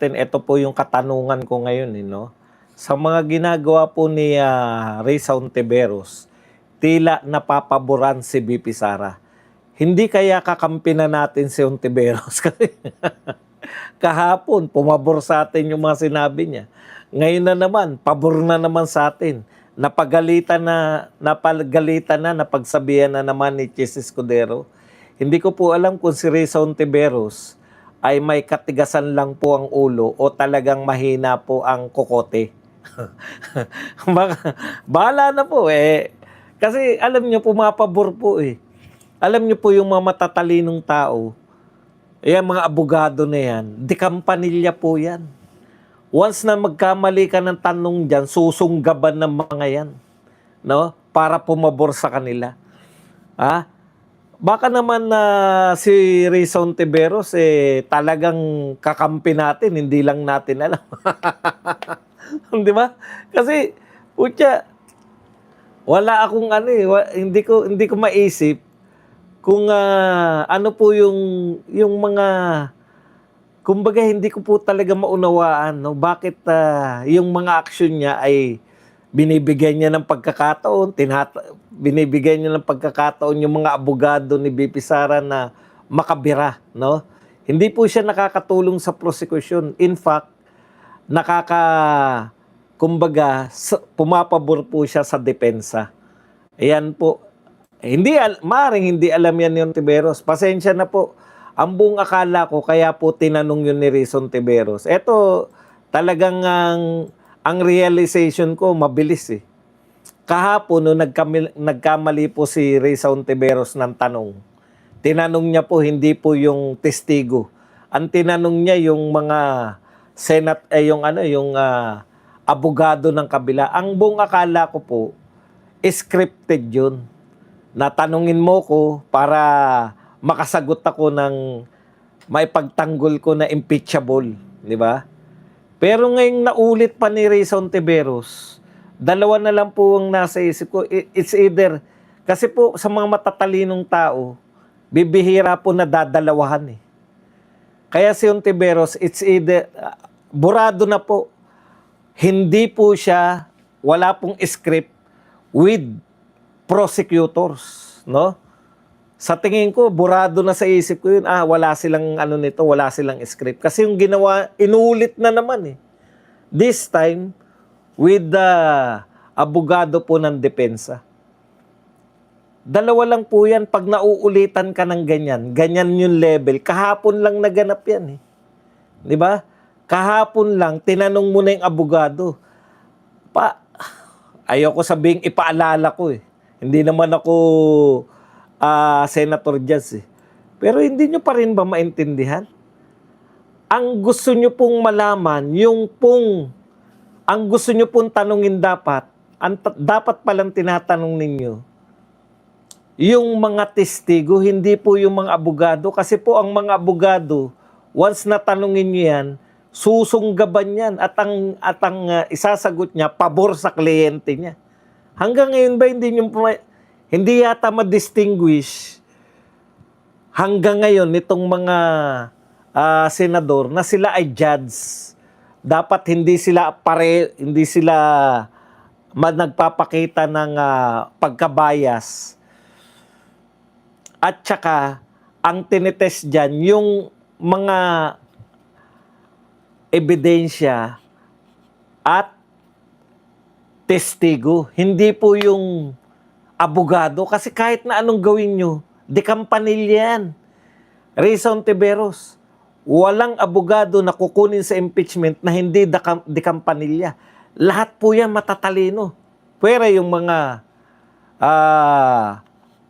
ito po yung katanungan ko ngayon, no? Sa mga ginagawa po ni Risa Ontiveros, tila napapaboran si BP Sara. Hindi kaya kakampi na natin si Ontiveros kasi kahapon pumabor sa atin yung mga sinabi niya. Ngayon na naman, pabor na naman sa atin. Napagalitan na, napagsabihan na naman ni Chis Escudero. Hindi ko po alam kung si Risa Ontiveros ay may katigasan lang po ang ulo o talagang mahina po ang kokote. Bahala na po eh. Kasi alam niyo, pumapabor po eh. Alam niyo po yung mga matatalinong tao, mga abogado na yan, dekampanilya po yan. Once na magkamali ka ng tanong dyan, susunggaban ng mga yan, no? Para pumabor sa kanila. Ha? Baka naman na si Risa Ontiveros talagang kakampi natin, hindi lang natin alam. Di ba? Kasi utya, wala akong hindi ko maisip kung ano po yung mga, kumbaga hindi ko po talaga maunawaan, no, bakit yung mga aksyon niya ay binibigyan niya ng pagkakataon, binibigyan niya ng pagkakataon yung mga abogado ni BP Sara na makabira, no? Hindi po siya nakakatulong sa prosecution. In fact, kumbaga, pumapabor po siya sa depensa. Ayan po. Maaaring hindi alam yan ni Ontiveros. Pasensya na po. Ang buong akala ko, kaya po tinanong yun ni Risa Ontiveros. Ito, talagang ang realization ko, mabilis eh. Kahapon, no, nagkamali po si Risa Ontiveros ng tanong. Tinanong niya po, hindi po yung testigo. Ang tinanong niya yung mga abogado ng kabila. Ang buong akala ko po, scripted yun. Natanungin mo ko para makasagot ako ng maipagtanggol ko na impeachable, di ba? Pero ngayong naulit pa ni Risa Ontiveros, dalawa na lang po ang nasa isip ko. It's either, kasi po sa mga matatalinong tao, bibihira po na dadalawahan eh. Kaya si Ontiveros, it's either, burado na po. Hindi po siya, wala pong script with prosecutors, no? Sa tingin ko, burado na sa isip ko yun, wala silang wala silang script. Kasi yung ginawa, inulit na naman eh. This time, with the abogado po ng depensa. Dalawa lang po yan, pag nauulitan ka ng ganyan, ganyan yung level, kahapon lang naganap yan eh. Di ba? Kahapon lang, tinanong mo na yung abogado. Ayoko sabing ipaalala ko eh. Hindi naman ako Senator Judge eh. Pero hindi nyo pa rin ba maintindihan? Ang gusto nyo pong malaman, ang gusto nyo pong tanungin dapat palang tinatanong ninyo, yung mga testigo, hindi po yung mga abogado. Kasi po ang mga abogado, once na tanungin nyo yan, susunggaban yan at ang isasagot niya, pabor sa kliyente niya. Hanggang ngayon ba hindi yata ma-distinguish hanggang ngayon nitong mga senador na sila ay judge. Dapat hindi sila nagpapakita ng pagkabayas. At saka, ang tinitest dyan, yung mga ebidensya at testigo. Hindi po yung abogado. Kasi kahit na anong gawin nyo, dekampanilya yan. Risa Ontiveros, walang abogado na kukunin sa impeachment na hindi dekampanilya. Lahat po yan matatalino. Pwera yung mga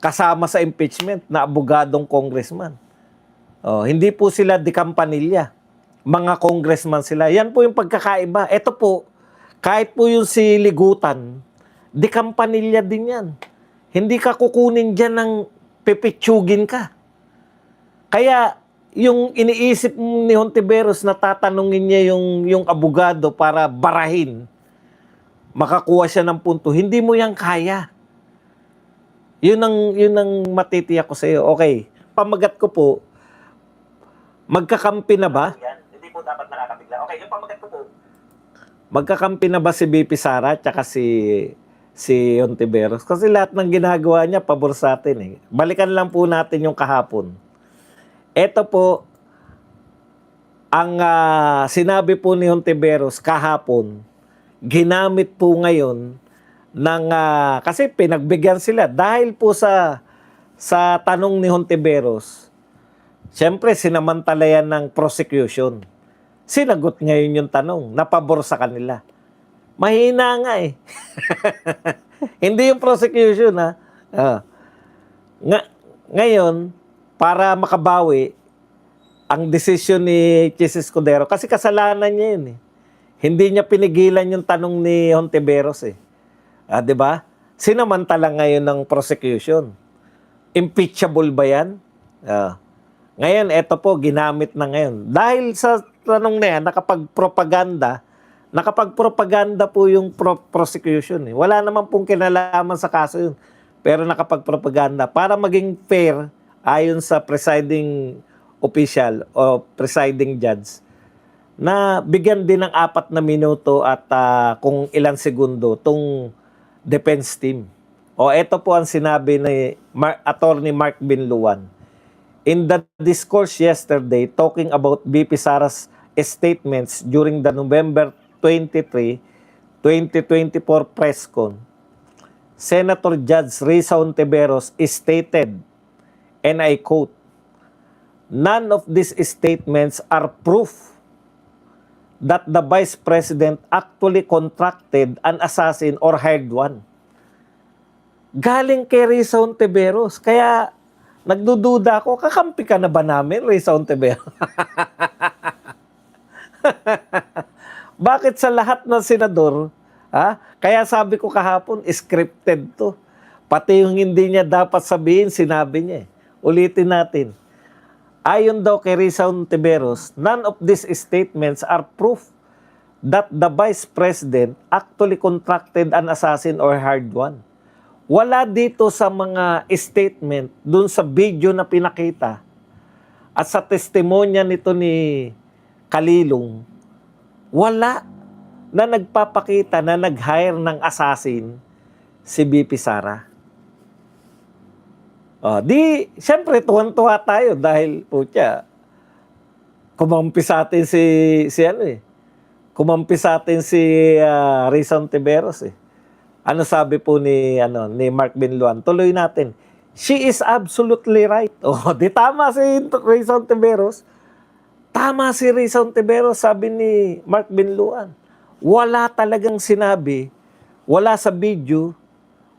kasama sa impeachment na abogadong congressman. Hindi po sila dekampanilya. Mga congressman sila. Yan po yung pagkakaiba. Ito po, kahit po yung si Ligutan, dekampanilya din yan. Hindi ka kukunin dyan ng pipitsugin ka. Kaya, yung iniisip ni Ontiveros na tatanungin niya yung abogado para barahin, makakuha siya ng punto, hindi mo yan kaya. Yun ang matitiyak ko sa iyo. Okay, pamagat ko po, magkakampi na ba? Hindi po dapat nakakapit bigla. Okay, yung pamagat ko po. Magkakampi na ba si BP Sara at si Ontiveros? Kasi lahat ng ginagawa niya pabor sa atin eh. Balikan lang po natin yung kahapon. Ito po ang sinabi po ni Ontiveros kahapon, ginamit po ngayon ng kasi pinagbigyan sila dahil po sa tanong ni Hontiveros. Siyempre sinamantalayan ng prosecution. Sinagot ngayon yung tanong, napabor sa kanila. Mahina nga eh. Hindi yung prosecution ha. Ngayon, para makabawi, ang desisyon ni Chis Escudero, kasi kasalanan niya yun eh. Hindi niya pinigilan yung tanong ni Hontiveros eh. 'Di ba? Sinamantala ngayon ng prosecution. Impeachable ba yan? Ngayon, eto po, ginamit na ngayon. Dahil sa tanong na yan, nakapagpropaganda po yung prosecution. Eh. Wala naman pong kinalaman sa kaso yun. Pero nakapagpropaganda para maging fair ayon sa presiding official o presiding judge na bigyan din ng 4 na minuto at kung ilang segundo tong defense team. O ito po ang sinabi ni Attorney Mark Binluan. In the discourse yesterday talking about BP Sara's statements during the November 23, 2024 press con, Senator Judge Risa Hontiveros stated, and I quote, "None of these statements are proof that the Vice President actually contracted an assassin or hired one." Galing kay Risa Hontiveros. Kaya nagdududa ako, kakampi ka na ba namin, Risa Hontiveros? Bakit sa lahat ng senador, kaya sabi ko kahapon, scripted to. Pati yung hindi niya dapat sabihin, sinabi niya. Ulitin natin. Ayon daw kay Risa Hontiveros, none of these statements are proof that the Vice President actually contracted an assassin or hired one. Wala dito sa mga statement dun sa video na pinakita at sa testimonya nito ni Kalilong, wala na nagpapakita na nag-hire ng assassin si BP Sara. Siyempre, tuwan-tuwa tayo dahil, kumampi sa atin kumampi sa atin si Risa Hontiveros eh. Ano sabi po ni Mark Binluan? Tuloy natin. She is absolutely right. Di tama si Risa Hontiveros. Tama si Risa Hontiveros, sabi ni Mark Binluan. Wala talagang sinabi, wala sa video,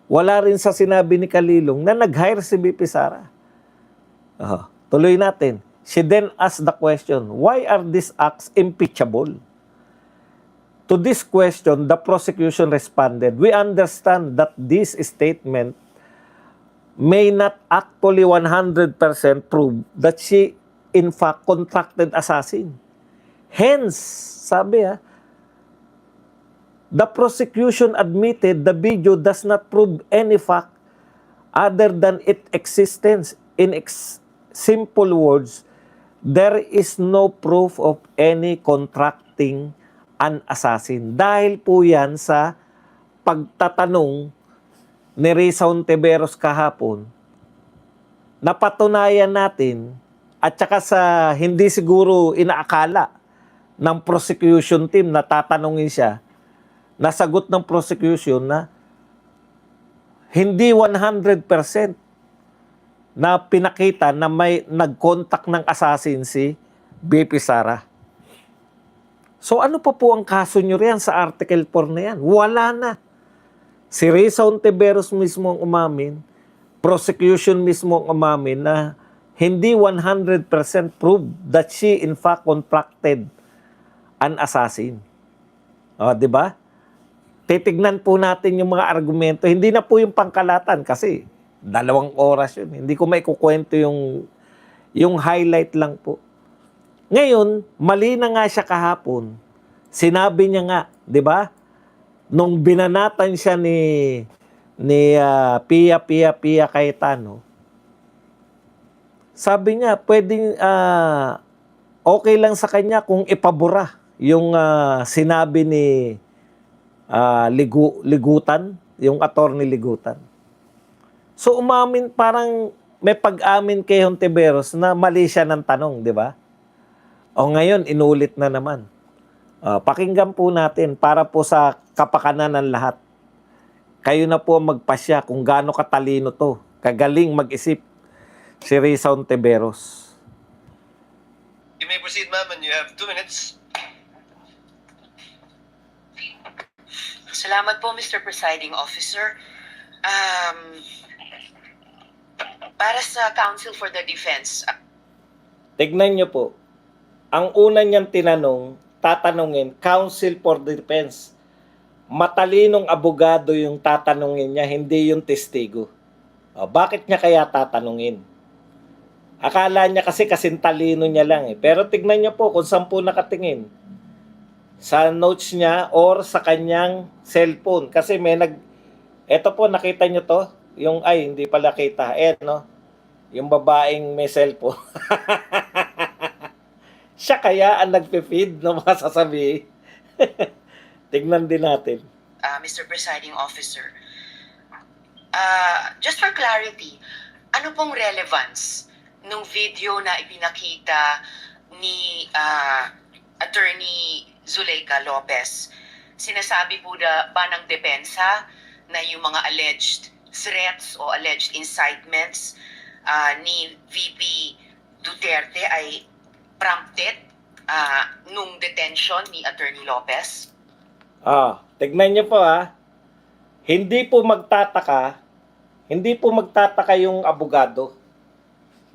wala rin sa sinabi ni Kalilong na nag-hire si BP Sara. Tuloy natin. She then asked the question, why are these acts impeachable? To this question, the prosecution responded, we understand that this statement may not actually 100% prove that she in fact contracted assassin. Hence, sabi the prosecution admitted the video does not prove any fact other than its existence. In simple words, there is no proof of any contracting an assassin. Dahil po yan sa pagtatanong ni Risa Hontiveros kahapon, napatunayan natin at saka sa hindi siguro inaakala ng prosecution team na tatanungin siya, nasagot ng prosecution na hindi 100% na pinakita na may nag-contact ng assassin si BP Sara. So ano pa po ang kaso nyo riyan sa Article 4 na yan? Wala na. Si Risa Hontiveros mismo ang umamin, prosecution mismo ang umamin na hindi 100% prove that she in fact contracted an assassin. Di ba? Titignan po natin yung mga argumento. Hindi na po yung pangkalatan kasi 2 oras yun. Hindi ko maikukwento yung highlight lang po. Ngayon, mali na nga siya kahapon. Sinabi niya nga, di ba? Nung binanatan siya ni Pia Cayetano, sabi niya, pwedeng okay lang sa kanya kung ipabura yung sinabi ni Ligutan, yung attorney Ligutan. So umamin, parang may pag-amin kay Hontiveros na mali siya ng tanong, di ba? O ngayon, inulit na naman. Pakinggan po natin para po sa kapakanan ng lahat. Kayo na po magpasya kung gaano katalino to. Kagaling mag-isip si Risa Hontiveros. You may proceed, ma'am, and you have 2 minutes. Salamat po, Mr. Presiding Officer. Para sa Counsel for the Defense, Tignan nyo po. Ang una niyang tatanungin, Counsel for the Defense. Matalinong abogado yung tatanungin niya, hindi yung testigo. Bakit niya kaya tatanungin? Akala niya kasi kasintalino niya lang eh. Pero tignan niyo po kung saan po nakatingin. Sa notes niya or sa kanyang cellphone. Kasi eto po, nakita niyo to? Hindi pala kita. No? Yung babaeng may cellphone. Siya kaya ang nagpe-feed ng mga sasabihin. Tignan din natin. Mr. Presiding Officer, just for clarity, ano pong relevance nung video na ipinakita ni Attorney Zuleika Lopez? Sinasabi po ba ng depensa na yung mga alleged threats o alleged incitements ni VP Duterte ay prompted nung detention ni Attorney Lopez? Tignan niyo po Hindi po magtataka yung abogado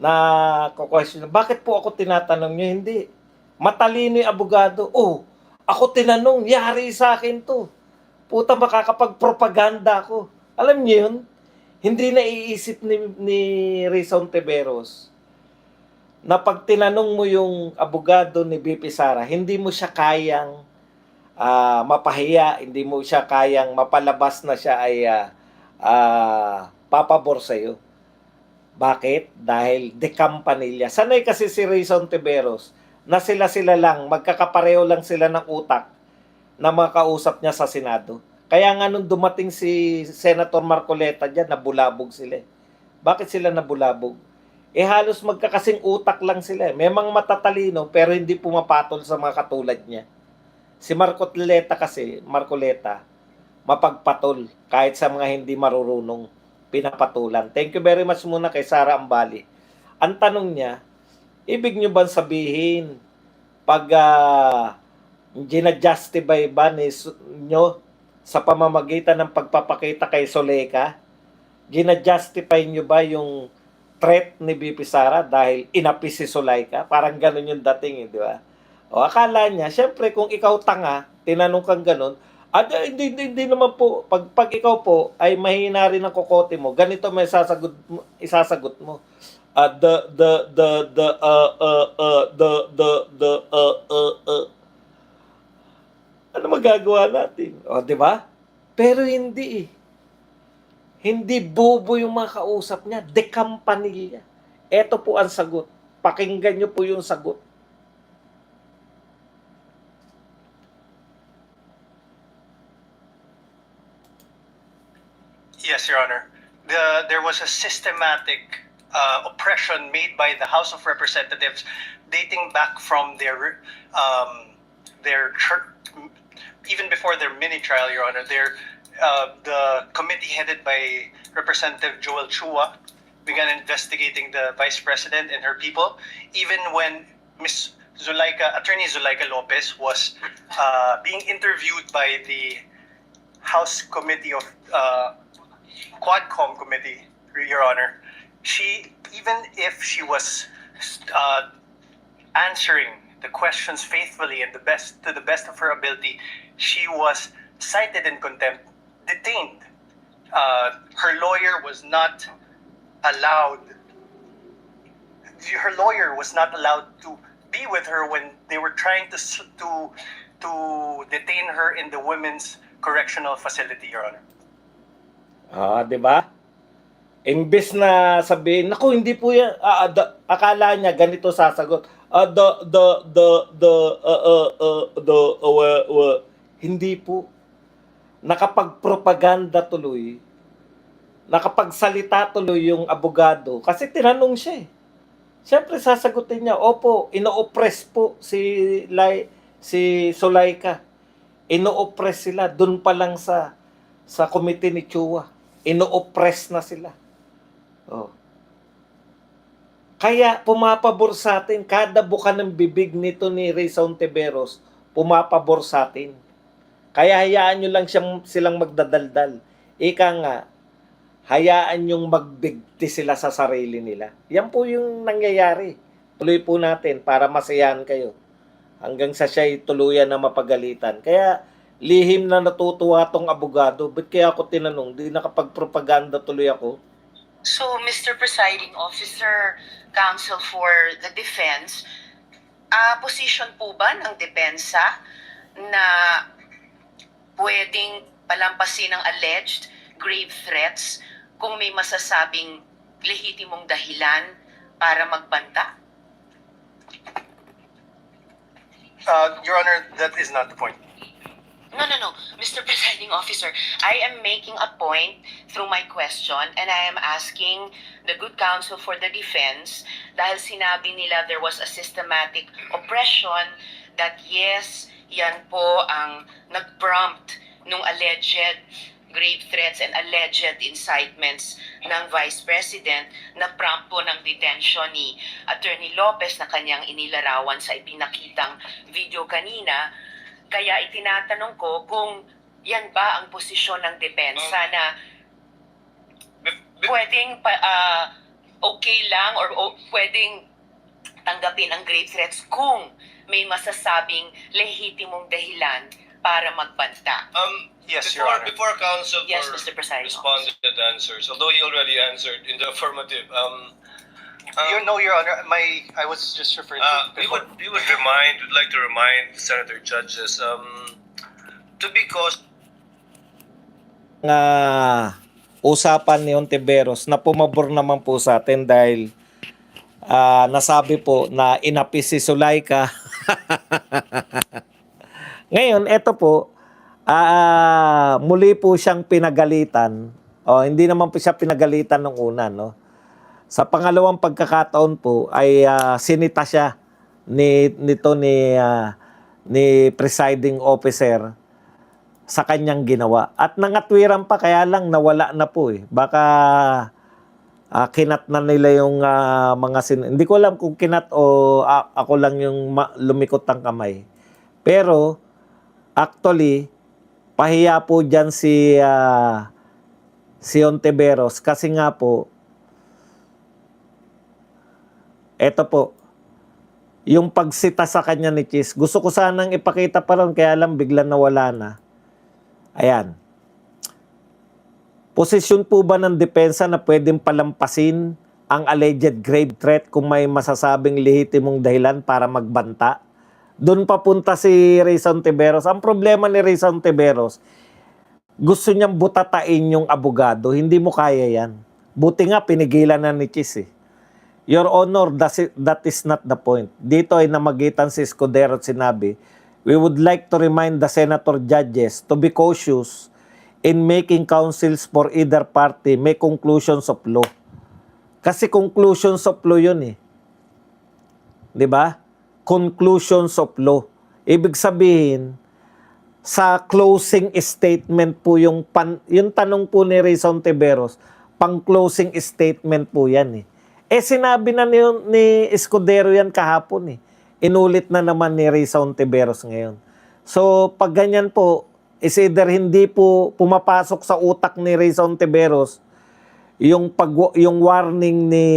na question. Bakit po ako tinatanong niyo? Hindi. Matalino yung abogado. Ako tinanong, yari sa akin to. Puta, makakapag-propaganda ako. Alam niyo yun? Hindi naiisip ni Risa Hontiveros na pag tinanong mo yung abogado ni BP Sara, hindi mo siya kayang mapahiya, hindi mo siya kayang mapalabas na siya ay papabor sa'yo. Bakit? Dahil dekampanilya. Sanay kasi si Risa Hontiveros na sila lang, magkakapareho lang sila ng utak na makausap niya sa Senado. Kaya nga nung dumating si Senator Marcoleta dyan, nabulabog sila. Bakit sila nabulabog? Halos magkakasing utak lang sila. May mga matatalino pero hindi pumapatol sa mga katulad niya. Si Marcoleta, mapagpatol kahit sa mga hindi marurunong pinapatulan. Thank you very much muna kay Sara Ambali. Ang tanong niya, ibig nyo ba sabihin pag gina-justify ba nyo sa pamamagitan ng pagpapakita kay Zuleika, gina-justify nyo ba yung threat ni BP Sara dahil inapis si Zuleika? Parang ganun yung dating, di ba? Akala niya, syempre kung ikaw tanga, tinanong kang ganun, hindi naman po, pag ikaw po ay mahina rin ang kokote mo, ganito may isasagot mo. Ano magagawa natin? Di ba? Pero hindi. Hindi bobo yung mga kausap niya, dekampanilya. Ito po ang sagot. Pakinggan niyo po yung sagot. Yes, Your Honor. There was a systematic oppression made by the House of Representatives dating back from their even before their mini trial, Your Honor. The committee headed by Representative Joel Chua began investigating the Vice President and her people, even when Attorney Zuleika Lopez was being interviewed by the House Committee of Quadcom Committee, Your Honor. Even if she was answering the questions faithfully and to the best of her ability, she was cited in contempt, detained. Her lawyer was not allowed to be with her when they were trying to detain her in the women's correctional facility, Your Honor. Di ba? Imbes na sabihin, naku, hindi po yan, akala niya ganito sasagot. Hindi po. Nakapagpropaganda tuloy, nakapagsalita tuloy yung abogado kasi tinanong siya eh. Siyempre sasagutin niya, opo, ino-oppress po si Sulaika. Ino-oppress sila dun pa lang sa komite ni Chua. Ino-oppress na sila. Oh. Kaya pumapabor sa atin, kada buka ng bibig nito ni Risa Hontiveros, pumapabor sa atin. Kaya hayaan nyo lang silang magdadaldal. Ika nga, hayaan yung magbigti sila sa sarili nila. Yan po yung nangyayari. Tuloy po natin para masayahan kayo. Hanggang sa siya'y tuluyan na mapagalitan. Kaya lihim na natutuwa tong abogado. Ba't kaya ako tinanong? Di nakapagpropaganda tuloy ako. So, Mr. Presiding Officer, Counsel for the Defense, position po ba ng depensa na pwedeng palampasin ng alleged grave threats kung may masasabing lehitimong dahilan para magbanta? Your Honor, that is not the point. No. Mr. Presiding Officer, I am making a point through my question and I am asking the good counsel for the defense dahil sinabi nila there was a systematic oppression that yes, yan po ang nag-prompt nung alleged grave threats and alleged incitements ng Vice President na prompt po ng detention ni Attorney Lopez na kanyang inilarawan sa ipinakitang video kanina. Kaya itinatanong ko kung yan ba ang posisyon ng depensa na pwedeng okay lang or pwedeng tanggapin ang grave threats kung may masasabing lehitimong dahilan para magbanta. Yes, Your Honor. Before counsel Yes, for Mr. Presiding responded answers, although he already answered in the affirmative, No, Your Honor. I was just referring to. we'd like to remind senator judges, to be cautious. Usapan ni Hontiveros na pumabor naman po sa atin dahil nasabi po na inapi si Sulaika. Ngayon, eto po, muli po siyang pinagalitan. Hindi naman po siya pinagalitan nung una, no? Sa pangalawang pagkakataon po ay sinita siya ni presiding officer sa kanyang ginawa. At nangatwiran pa kaya lang nawala na po eh. Baka kinat na nila yung hindi ko alam kung kinat o ako lang yung lumikot ang kamay. Pero actually pahiya po dyan si Hontiveros kasi nga po eto po, yung pagsita sa kanya ni Chis, gusto ko sanang ipakita pa ron, kaya lang biglang nawala na. Ayan. Posisyon po ba ng depensa na pwedeng palampasin ang alleged grave threat kung may masasabing lehitimong dahilan para magbanta? Doon papunta si Risa Hontiveros. Ang problema ni Risa Hontiveros, gusto niyang butatain yung abogado. Hindi mo kaya yan. Buti nga, pinigilan na ni Chis eh. Your Honor, that is not the point. Dito ay namagitan si Escudero at sinabi, we would like to remind the senator judges to be cautious in making counsels for either party may conclusions of law. Kasi conclusions of law yun eh. Di ba? Conclusions of law. Ibig sabihin, sa closing statement po yung tanong po ni Risa Hontiveros, pang closing statement po yan eh. Sinabi na ni Escudero yan kahapon eh. Inulit na naman ni Risa Hontiveros ngayon. So, pag ganyan po, is either hindi po pumapasok sa utak ni Risa Hontiveros yung warning ni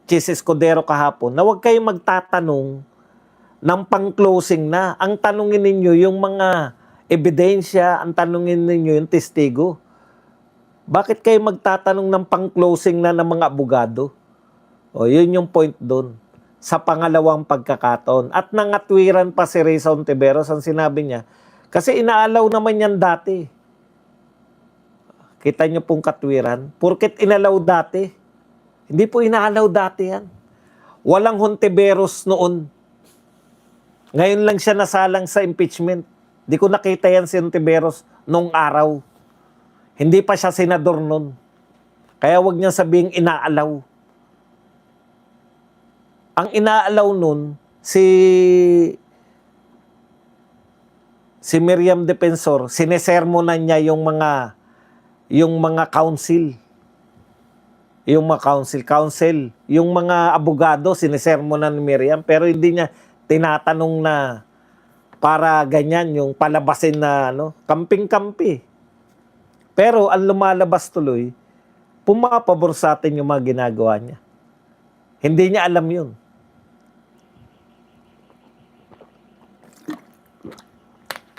Chis Escudero kahapon na huwag kayong magtatanong ng pang-closing na. Ang tanungin ninyo yung mga ebidensya, ang tanungin ninyo yung testigo. Bakit kayo magtatanong ng pang-closing na ng mga abogado? Yun yung point doon. Sa pangalawang pagkakataon. At nangatwiran pa si Risa Hontiveros ang sinabi niya. Kasi inaalaw naman yan dati. Kita niyo pong katwiran. Porket inalaw dati. Hindi po inaalaw dati yan. Walang Hontiveros noon. Ngayon lang siya nasalang sa impeachment. Di ko nakita yan si Hontiveros nung araw. Hindi pa siya senador noon. Kaya wag niya sabihing inaalaw. Ang inaalaw noon, si Miriam Defensor, sinesermonan niya yung mga council. Yung mga council, yung mga abogado, sinesermonan ni Miriam, pero hindi niya tinatanong na para ganyan, yung palabasin na kamping-kampi. Pero ang lumalabas tuloy, pumapabor sa atin yung mga ginagawa niya. Hindi niya alam yun.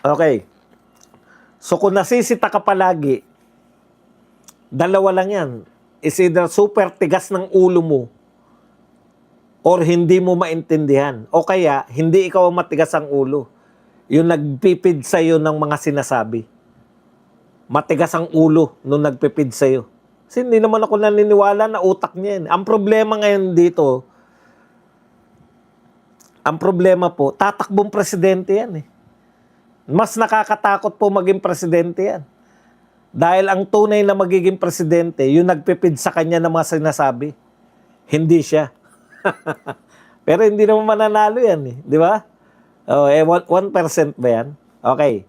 Okay. So kung nasisita ka palagi, dalawa lang yan. Is either super tigas ng ulo mo or hindi mo maintindihan. O kaya, hindi ikaw ang matigas ang ulo. Yung nagpipid sa'yo ng mga sinasabi. Matigas ang ulo nung nagpipid sa'yo. Kasi hindi naman ako naniniwala na utak niya yan. Ang problema ngayon dito, ang problema po, tatakbong presidente yan eh. Mas nakakatakot po maging presidente yan. Dahil ang tunay na magiging presidente, yung nagpipid sa kanya ng mga sinasabi. Hindi siya. Pero hindi naman mananalo yan eh. Di ba? 1% ba yan? Okay.